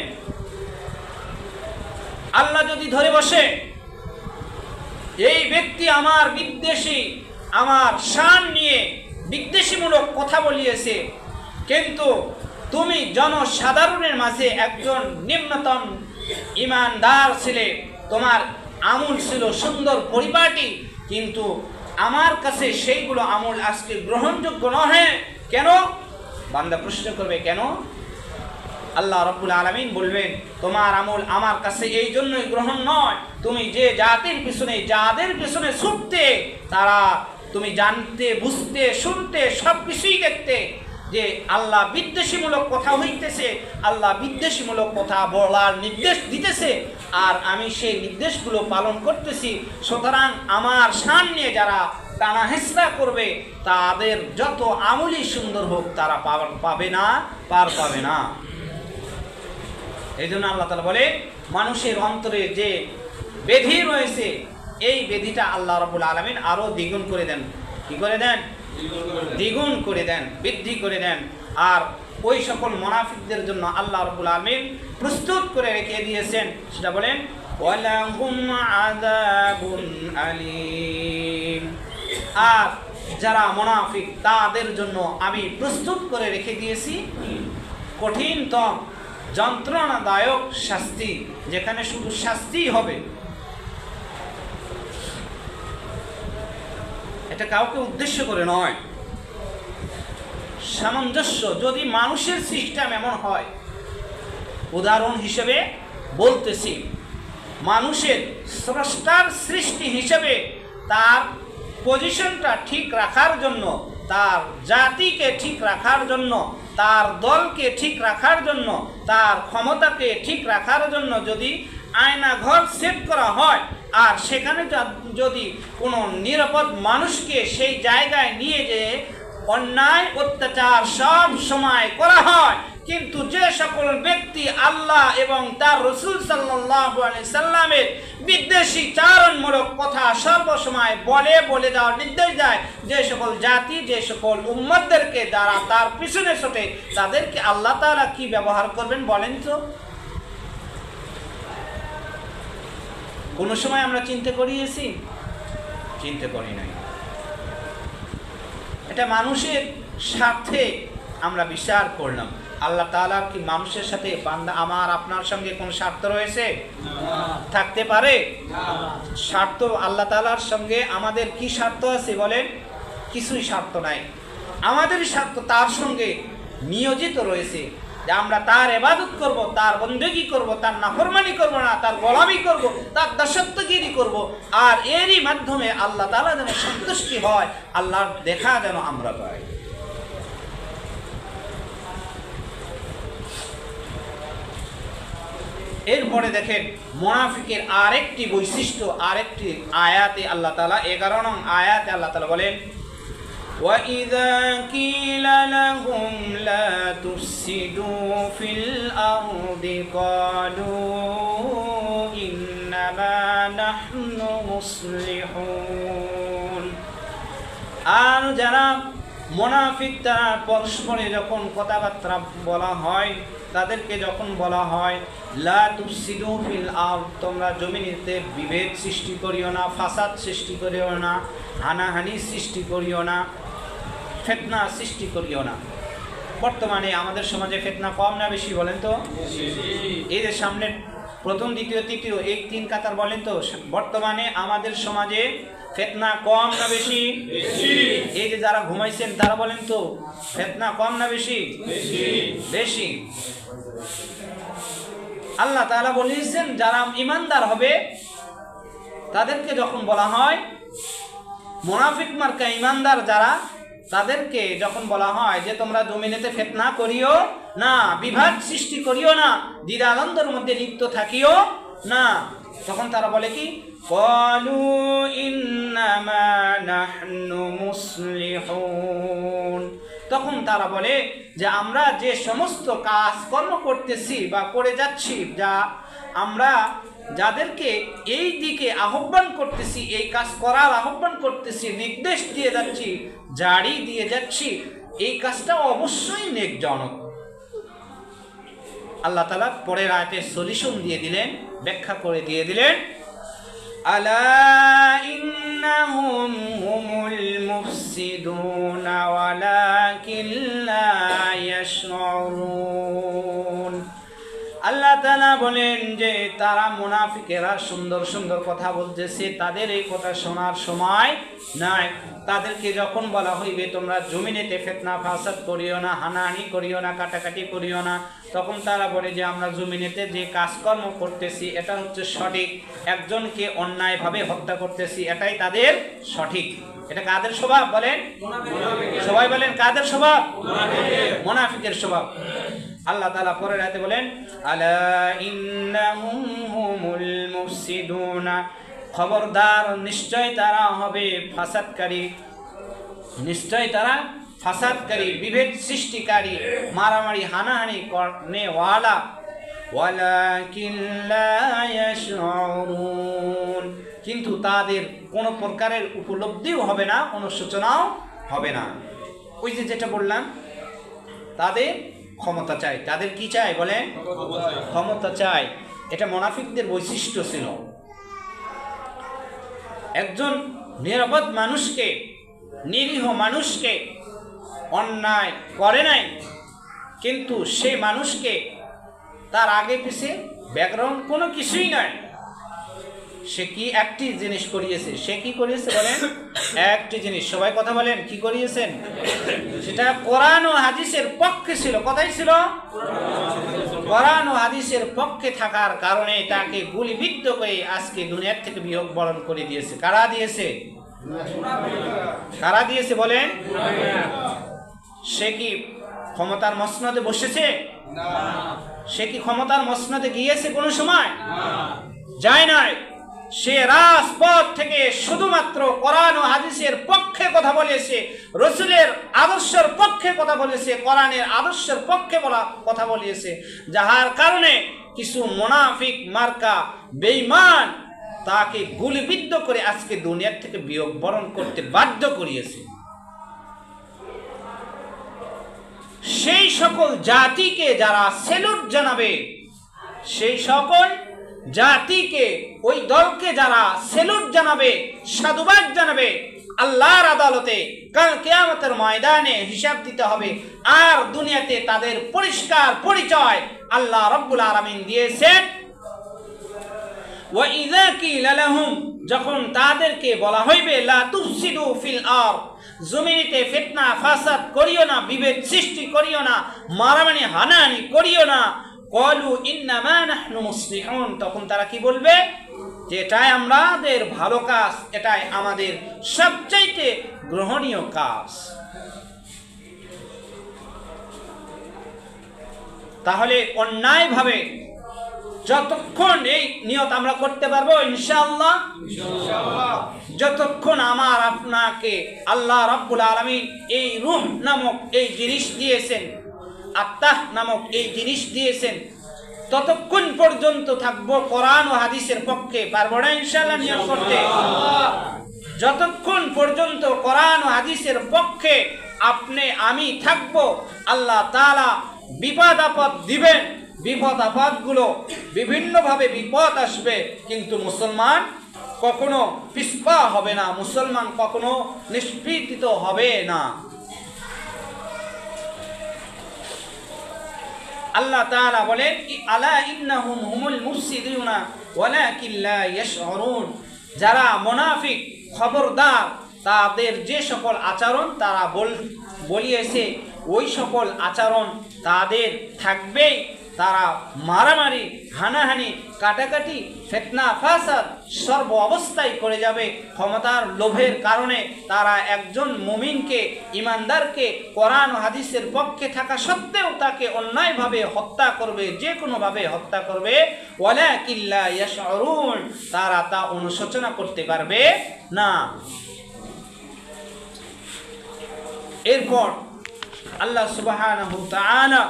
Speaker 1: আল্লাহ যদি ধরে বসে এই ব্যক্তি আমার বিদ্বেষী, আমার শান নিয়ে বিদ্বেষীমূলক কথা বলিয়েছে, কিন্তু তুমি জনসাধারণের মাঝে একজন নিম্নতম ইমানদার ছিলে, তোমার আমল ছিল সুন্দর পরিপাটি, কিন্তু আমার কাছে সেইগুলো আমল আজকে গ্রহণযোগ্য নয় কেন? বান্দা প্রশ্ন করবে কেন? আল্লাহ রাব্বুল আলামিন বলবেন তোমার আমল আমার কাছে এই জন্যই গ্রহণ নয়, তুমি যে জাতির পিছনে, যাদের পিছনে ছুটতে, তারা তুমি জানতে, বুঝতে, শুনতে, সব কিছুই দেখতে যে আল্লাহ বিদ্বেষীমূলক কথা হইতেছে, আল্লাহ বিদ্বেষীমূলক কথা বলার নির্দেশ দিতেছে, আর আমি সেই নির্দেশগুলো পালন করতেছি। সুতরাং আমার শান নিয়ে যারা টানা হেঁচড়া করবে, তাদের যত আমলই সুন্দর হোক তারা পাবে না, পার পাবে না। এই জন্য আল্লাহ তাআলা বলে মানুষের অন্তরে যে বেধি রয়েছে এই বেধিটা আল্লাহ রাব্বুল আলামিন আরো দ্বিগুণ করে দেন। কি করে দেন? দ্বিগুণ করে দেন, বৃদ্ধি করে দেন। আর ওই সকল মুনাফিকদের জন্য আল্লাহ রাব্বুল আলামিন প্রস্তুত করে রেখে দিয়েছেন, সেটা বলেন ওয়ালাহুম আযাবুন আলীম। আর যারা মুনাফিক তাদের জন্য আমি প্রস্তুত করে রেখে দিয়েছি কঠিনতম যন্ত্রণাদায়ক শাস্তি, যেখানে শুধু শাস্তিই হবে। এটা কাউকে উদ্দেশ্য করে নয়, সামঞ্জস্য। যদি মানুষের সিস্টেম এমন হয়, উদাহরণ হিসেবে বলতেছি, মানুষের স্রষ্টার সৃষ্টি হিসেবে তার পজিশনটা ঠিক রাখার জন্য, তার জাতিকে ঠিক রাখার জন্য, তার দলকে ঠিক রাখার জন্য, তার ক্ষমতাকে ঠিক রাখার জন্য যদি আয়নাঘর সেট করা হয়, আর সেখানে যদি কোনো নিরাপদ মানুষকে সেই জায়গায় নিয়ে যেয়ে অন্যায় অত্যাচার সব সময় করা হয়, কিন্তু যে সকল ব্যক্তি আল্লাহ এবং তার রাসূল সাল্লাল্লাহু আলাইহি সাল্লামের বিদ্বেষী চারণমূলক কথা সর্বসময় বলে যাওয়ার নির্দেশ দেয়, যে সকল জাতি, যে সকল উম্মতদেরকে যারা তার পিছনে ছোটে, তাদেরকে আল্লাহ তাআলা কি ব্যবহার করবেন বলেন তো? কোনো সময় আমরা চিন্তা করিয়েছি? চিন্তা করি নাই। এটা মানুষের স্বার্থে আমরা বিচার করলাম। আল্লাহ তাআলার কি মানুষের সাথে বান্দা আমার আপনার সঙ্গে কোন স্বার্থ রয়েছে? থাকতে পারে? স্বার্থ আল্লাহ তাআলার সঙ্গে আমাদের কি স্বার্থ আছে বলেন? কিছুই স্বার্থ নাই। আমাদের স্বার্থ তার সঙ্গে নিয়োজিত রয়েছে যে আমরা তার ইবাদত করব, তার বন্দেগী করব, তার নাফরমানি করব না, তার গোলামি করব, তার দাসত্বগিরি করব, আর এরই মাধ্যমে আল্লাহ তাআলা যেন সন্তুষ্টি হয়, আল্লাহর দেখা যেন আমরা পাই। এরপরে দেখেন মুনাফিকের আরেকটি বৈশিষ্ট্য, আরেকটি আয়াতে আল্লাহ তাআলা 11 নং আয়াতে আল্লাহ তাআলা বলেন وَإِذَا قِيلَ لَهُمْ لَا تُفْسِدُوا فِي الْأَرْضِ قَالُوا إِنَّمَا نَحْنُ مُصْلِحُونَ। আর যারা মুনাফিক তারা পরস্পরে যখন কথাবার্তা বলা হয়, তাদেরকে যখন বলা হয় লা তুফসিদু ফিল আরদ, তোমরা জমিনেতে বিভেদ সৃষ্টি করিও না, ফাসাদ সৃষ্টি করিও না, হানাহানি সৃষ্টি করিও না, ফিতনা সৃষ্টি করিও না। বর্তমানে আমাদের সমাজে ফিতনা কম না বেশি বলেন তো? এই যে সামনে প্রথম দ্বিতীয় তৃতীয় এই 3 কাতার বলেন তো, বর্তমানে আমাদের সমাজে ফিতনা কম না বেশি? এই যে যারা ঘুমাইছেন তারা বলেন তো, ফিতনা কম না বেশি? বেশি। আল্লাহ তাআলা বলেছেন যারা ঈমানদার হবে তাদেরকে যখন বলা হয়, মুনাফিক মার্কা ঈমানদার যারা, তাদেরকে যখন বলা হয় যে তোমরা জমিনেতে ফিতনা করিও না, বিভাদ সৃষ্টি করিও না, দ্বিধাদ্বন্দ্বের মধ্যে লিপ্ত থাকিও না, তখন তারা বলে কি ক্বালু ইন্নামা নাহনু মুসলিহুন। তখন তারা বলে যে আমরা যে সমস্ত কাজকর্ম করতেছি বা করে যাচ্ছি, যা আমরা যাদেরকে এই দিকে আহ্বান করতেছি, এই কাজ করার আহ্বান করতেছি, নির্দেশ দিয়ে যাচ্ছি, জারি দিয়ে যাচ্ছি, এই কাজটা অবশ্যই নেকজনক। আল্লাহ তাআলা পরের আয়াতে সলিউশন দিয়ে দিলেন, ব্যাখ্যা করে দিয়ে দিলেন আলা ইন্নাহুম হুমুল মুফসিদুনা ওয়ালাকিন লা ইয়াশউরুন। আল্লাহ তাআলা বলেন যে তারা মুনাফিকেরা সুন্দর সুন্দর কথা বলতেছে, তাদের এই কথা শোনার সময় নাই। তাদেরকে যখন বলা হইবে তোমরা জমিনেতে ফিতনা ফাসাদ করিও না, হানাহানি করিও না, কাটাকাটি করিও না, তখন তারা বলে যে আমরা জমিনেতে যে কাজকর্ম করতেছি এটা হচ্ছে সঠিক, একজনকে অন্যায়ভাবে হত্যা করতেছি এটাই তাদের সঠিক। এটা কাদের স্বভাব বলেন? সবাই বলেন কাদের স্বভাব? মুনাফিকের স্বভাব। আল্লাহ তাআলা পরের আয়াতে বলেন আলা ইন্নাহুম হুমুল মুফসিদুনা খবরদার, নিশ্চয় তারা হবে ফাসাদকারী, নিশ্চয় তারা ফাসাদকারী, বিভেদ সৃষ্টিকারী, মারামারি হানাহানি করনেওয়ালা। ওয়ালাকিন লা ইয়াশউরুন, কিন্তু তাদের কোনো প্রকারের উপলব্ধিও হবে না, কোনো সূচনাও হবে না। ওই যে যেটা বললাম, তাদের ক্ষমতা চাই। তাদের কি চাই বলেন? ক্ষমতা চাই। এটা মুনাফিকদের বৈশিষ্ট্য ছিল। একজন নিরাপদ মানুষকে, নিরীহ মানুষকে অন্যায় করে নাই, কিন্তু সেই মানুষকে তার আগে পিছে ব্যাকগ্রাউন্ড কোনো কিছুই নাই, সে কি একটি জিনিস করিয়েছে। সে কি করিয়েছে বলেন? একটি জিনিস। সবাই কথা বলেন, কি করিয়েছেন? সেটা কোরআন ও হাদিসের পক্ষে ছিল। কথাই ছিল কোরআন ও হাদিসের পক্ষে থাকার কারণে তাকে গুলিবিদ্ধ করে আজকে দুনিয়ার থেকে বিয়োগ বরণ করে দিয়েছে। কারা দিয়েছে? কারা দিয়েছে বলেন? সে কি ক্ষমতার মসনদে বসেছে? সে কি ক্ষমতার মসনদে গিয়েছে কোনো সময়? যায় নাই। সে রাজপথ থেকে শুধুমাত্র কোরআন ও হাদিসের পক্ষে কথা বলেছে, রসুলের আদর্শের পক্ষে কথা বলেছে, কোরআনের আদর্শের পক্ষে কথা বলেছে, যাহার কারণে কিছু মুনাফিক মার্কা বেঈমান তাকে গুলিবিদ্ধ করে আজকে দুনিয়ার থেকে বিয়োগ বরণ করতে বাধ্য করিয়েছে। সেই সকল জাতিকে যারা সেলুট জানাবে, সেই সকল জাতিকে, ওই দলকে যারা সেলুট জানাবে, সাধুবাদ জানাবে, আল্লাহর আদালতে কাল কিয়ামতের ময়দানে হিসাব দিতে হবে। আর দুনিয়াতে তাদের পরিষ্কার পরিচয় আল্লাহ রাব্বুল আলামিন দিয়েছেন। ওয়া ইযা কিলা লাহুম, যখন তাদেরকে বলা হইবে লা তুফসিদু ফিল আরদ, জমিতে ফিতনা ফাসাদ করিও না, বিভেদ সৃষ্টি করিও না, মারামারি হানাহানি করিও না, ক্বালু ইন্নামা নাহনু মুসলিহুন, তখন তারা কি বলবে? যে এটাই আমাদের ভালো কাজ, এটাই আমাদের সবচাইতে গ্রহণীয় কাজ। তাহলে অন্যায়ভাবে যতক্ষণ এই নিয়ত আমরা করতে পারবো ইনশাআল্লাহ, যতক্ষণ আমার আপনাকে আল্লাহ রাব্বুল আলামিন এই রূহ নামক এই জিনিস দিয়েছেন, আত্মা নামক এই জিনিস দিয়েছেন, ততক্ষণ পর্যন্ত থাকবো কোরআন ও হাদিসের পক্ষে। পারবো না ইনশাআল্লাহ নিয়ত করতে? যতক্ষণ পর্যন্ত কোরআন ও হাদিসের পক্ষে আপনি আমি থাকবো, আল্লাহ তাআলা বিপদ আপদ দিবেন। বিপদ আপদগুলো বিভিন্নভাবে বিপদ আসবে, কিন্তু মুসলমান কখনো পিছপা হবে না, মুসলমান কখনো নিষ্পীড়িত হবে না। আল্লাহ তাআলা বলেন, আলা ইন্নাহুম হুমুল মুফসিদুনা ওয়ালাকিন লা ইয়াশউরুন, যারা মুনাফিক খবরদার, তাদের যে সকল আচরণ তারা বলিয়েছে ওই সকল আচরণ তাদের থাকবেই। তারা মারামারি হানাহানি কাটাকাটি ফিতনা ফাসাদ সর্ব অবস্থায় করে যাবে। ক্ষমতার লোভের কারণে তারা একজন মুমিনকে, ইমানদারকে কোরআন ও হাদিসের পক্ষে থাকা সত্ত্বেও তাকে অন্যায়ভাবে হত্যা করবে, যে কোনোভাবে হত্যা করবে। ওয়ালাকিন লা ইয়াশউরুন, তারা তা অনুশোচনা করতে পারবে না। এরপর আল্লাহ সুবহানাহু ওয়া তাআলা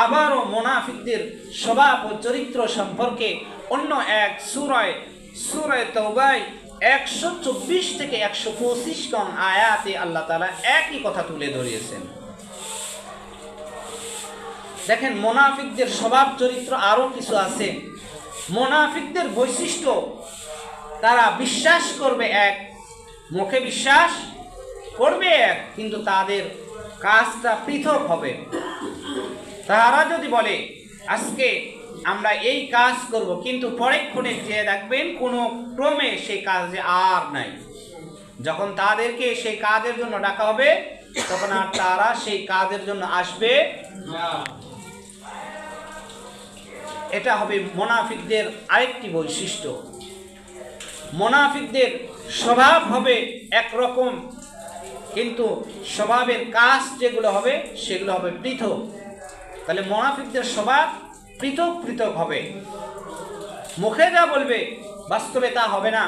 Speaker 1: আবারও মুনাফিকদের স্বভাব ও চরিত্র সম্পর্কে অন্য এক সূরা তাওবায় 124 থেকে 125 নং আয়াতে আল্লাহ তাআলা একই কথা তুলে ধরিয়েছেন। দেখেন, মুনাফিকদের স্বভাব চরিত্র আরো কিছু আছে। মুনাফিকদের বৈশিষ্ট্য, তারা বিশ্বাস করবে এক, মুখে বিশ্বাস করবে এক, কিন্তু তাদের কাজটা পৃথক হবে। তারা যদি বলে আজকে আমরা এই কাজ করব, কিন্তু পরক্ষণে যে দেখবেন কোনো ক্রমে সেই কাজে আর নাই। যখন তাদেরকে সেই কাজের জন্য ডাকা হবে, তখন আর তারা সেই কাজের জন্য আসবে না। এটা হবে মুনাফিকদের আরেকটি বৈশিষ্ট্য। মুনাফিকদের স্বভাব হবে একরকম, কিন্তু স্বভাবের কাজ যেগুলো হবে সেগুলো হবে পৃথক। তাহলে মুনাফিকদের স্বভাব পৃথক পৃথক হবে। মুখে যা বলবে বাস্তবে তা হবে না।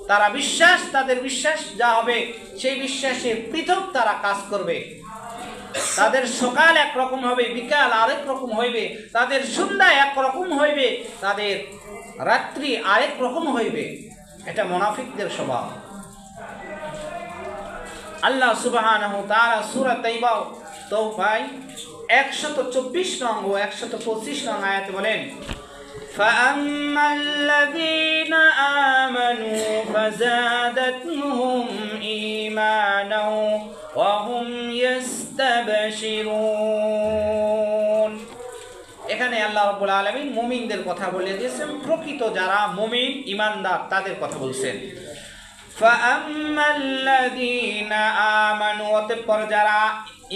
Speaker 1: তারা বিশ্বাস, তাদের বিশ্বাস যা হবে সেই বিশ্বাসে পৃথক তারা কাজ করবে। তাদের সকাল একরকম হবে, বিকাল আরেক রকম হইবে, তাদের সন্ধ্যা একরকম হইবে, তাদের রাত্রি আরেক রকম হইবে। এটা মুনাফিকদের স্বভাব। আল্লাহ সুবহানাহু ওয়া তাআলা সূরা তাওবা 124 নং ও 125 নং আয়াতে বলেন, فَأَمَّا الَّذِينَ آمَنُوا فَزَادَتْهُمْ إِيمَانًا وَهُمْ يَسْتَبْشِرُونَ। এখানে আল্লাহ রাব্বুল আলামিন মুমিনদের কথা বলে দিয়েছেন, প্রকৃত যারা মুমিন ঈমানদার তাদের কথা বলছেন। فَأَمَّا الَّذِينَ آمَنُوا, অতঃপর যারা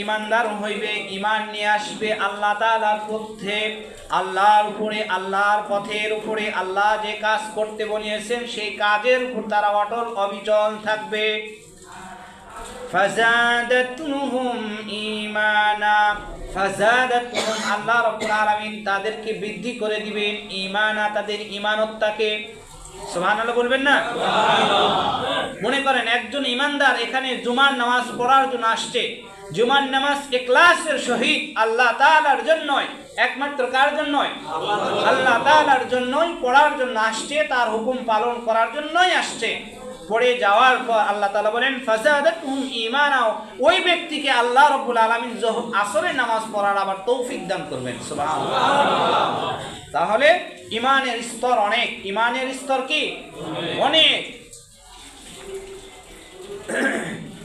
Speaker 1: ঈমানদার হইবে, ঈমান নিয়ে আসবে আল্লাহ তাআলার পথে, আল্লাহর উপরে, আল্লাহর পথের উপরে, আল্লাহ যে কাজ করতে বলিয়েছেন সেই কাজের উপর তারা অটল অবিচল থাকবে। ফাযাদাতুহুম ঈমানা, ফাযাদাতুহুম, আল্লাহ রাব্বুল আলামিন তাদেরকে বৃদ্ধি করে দিবেন, ঈমানা, তাদের ঈমানত্বকে। সুবহানাল্লাহ বলবেন না? মনে করেন একজন ঈমানদার এখানে জুমার নামাজ পড়ার জন্য আসছে, জুমার নামাজ ইখলাসের সহিত আল্লাহ তাআলার জন্যই, একমাত্র কার জন্যই? আল্লাহ তাআলার জন্যই পড়ার জন্য আসছে, তার হুকুম পালন করার জন্যই আসছে। পড়ে যাওয়ার পর আল্লাহ তাআলা বলেন ফাযাদাতুহুম ঈমানা, ওই ব্যক্তিকে আল্লাহ রাব্বুল আলামিন আসরের নামাজ পড়ার আবার তৌফিক দান করবেন। সুবহানাল্লাহ। তাহলে ঈমানের স্তর অনেক, ঈমানের স্তর কি অনেক।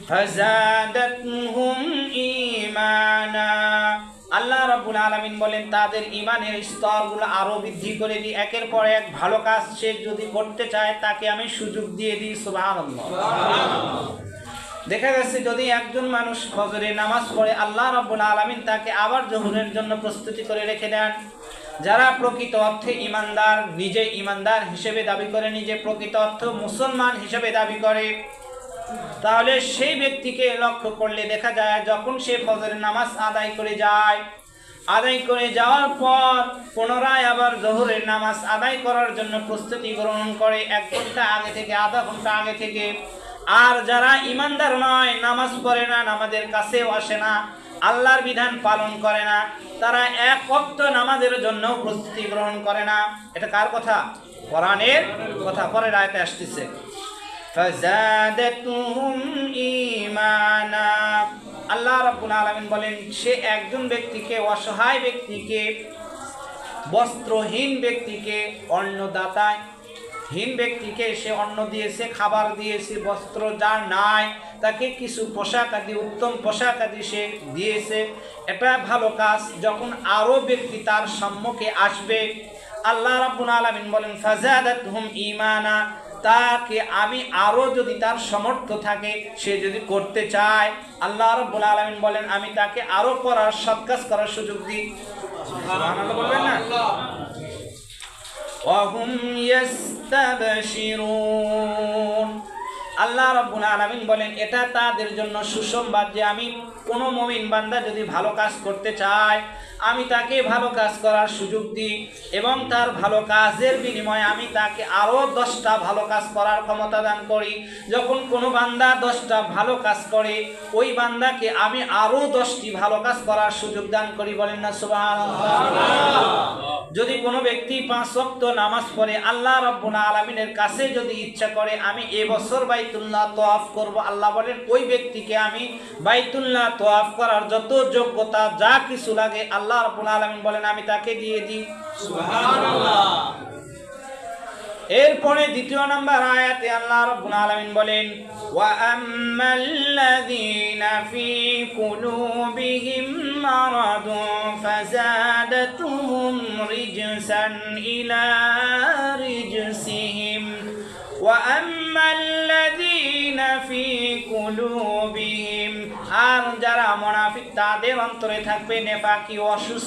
Speaker 1: ফাযাদাতুহুম ঈমানা, আল্লাহ রাব্বুল আলামিন বলেন তাদের ঈমানের স্তরগুলো আরো বৃদ্ধি করে দিই। একের পর এক ভালো কাজ সে যদি করতে চায় তাকে আমি সুযোগ দিয়ে দিই। সুবহানাল্লাহ। দেখা গেছে যদি একজন মানুষ ফজরের নামাজ পড়ে, আল্লাহ রাব্বুল আলামিন তাকে আবার জোহরের জন্য প্রস্তুতি করে রেখে দেন। যারা প্রকৃত অর্থে ঈমানদার, নিজে ঈমানদার হিসেবে দাবি করে, নিজে প্রকৃত অর্থ মুসলমান হিসেবে দাবি করে, তাহলে সেই ব্যক্তিকে লক্ষ্য করলে দেখা যায় যখন সে ফজরের নামাজ আদায় করে যায়, আদায় করে যাওয়ার পর পুনরায় আবার জোহরের নামাজ আদায় করার জন্য প্রস্তুতি গ্রহণ করে 1 ঘন্টা আগে থেকে, আধা ঘন্টা আগে থেকে। আর যারা ঈমানদার নয়, নামাজ পড়ে না, নামাজের কাছেও আসে না, আল্লাহর বিধান পালন করে না, তারা 1 ওয়াক্ত নামাজের জন্য প্রস্তুতি গ্রহণ করে না। এটা কার কথা? কোরআনের কথা। পরের আয়াতে আসতেছে ফাযাদাতুহুম ঈমানা, আল্লাহ রাব্বুল আলামিন বলেন সে একজন ব্যক্তিকে, অসহায় ব্যক্তিকে, বস্ত্রহীন ব্যক্তিকে, অন্নদাতাহীন ব্যক্তিকে সে অন্ন দিয়েছে, খাবার দিয়েছে, বস্ত্র যার নাই তাকে কিছু পোশাক আদি, উত্তম পোশাক আদি সে দিয়েছে। এটা ভালো কাজ। যখন আরো ব্যক্তি তার সম্মুখে আসবে, আল্লাহ রাব্বুল আলামিন বলেন ফাযাদাতুহুম ঈমানা, তাকে আমি আরো যদি তার সামর্থ্য থাকে, সে যদি করতে চায়, আল্লাহ রাব্বুল আলামিন বলেন আমি তাকে আরো করার, সৎ কাজ করার সুযোগ দিই। সুবহানাল্লাহ বলবেন না? ওয়াহুম ইস্তাবশিরুন, আল্লাহ রাব্বুল আলামিন বলেন এটা তাদের জন্য সুসংবাদ যে আমি কোনো মুমিন বান্দা যদি ভালো কাজ করতে চায়, আমি তাকে ভালো কাজ করার সুযোগ দিই এবং তার ভালো কাজের বিনিময়ে আমি তাকে আরো 10টা ভালো কাজ করার ক্ষমতা দান করি। যখন কোনো বান্দা 10টা ভালো কাজ করে, ওই বান্দাকে আমি আরো 10টি ভালো কাজ করার সুযোগ দান করি। বলেন না সুবহানাল্লাহ। যদি কোনো ব্যক্তি 5 ওয়াক্ত নামাজ পড়ে, আল্লাহ রাব্বুল আলামিনের কাছে যদি ইচ্ছা করে আমি এবছর বাইতুল্লাহ তওয়াফ করব, আল্লাহ বলেন ওই ব্যক্তিকে আমি বাইতুল্লাহ তওয়াফ করার যত যোগ্যতা যা কিছু লাগে আল্লাহ রাব্বুল আলামিন বলেন আমি তাকে দিয়ে দিই। সুবহানাল্লাহ। এরপরে 2 নম্বর আয়াতে আল্লাহ রাব্বুল আলামিন বলেন ওয়া আম্মাল্লাযীনা ফী কুলুবিহিম মারাদুন ফাযাদাতুহুম রিজসান ইলা রিজসিহিম ওয়া আম্মাল্লাযীনা ফী কুলুবিহিম, আর যারা মুনাফিক তাদের অন্তরে থাকবে নেফাকি অসুস্থ।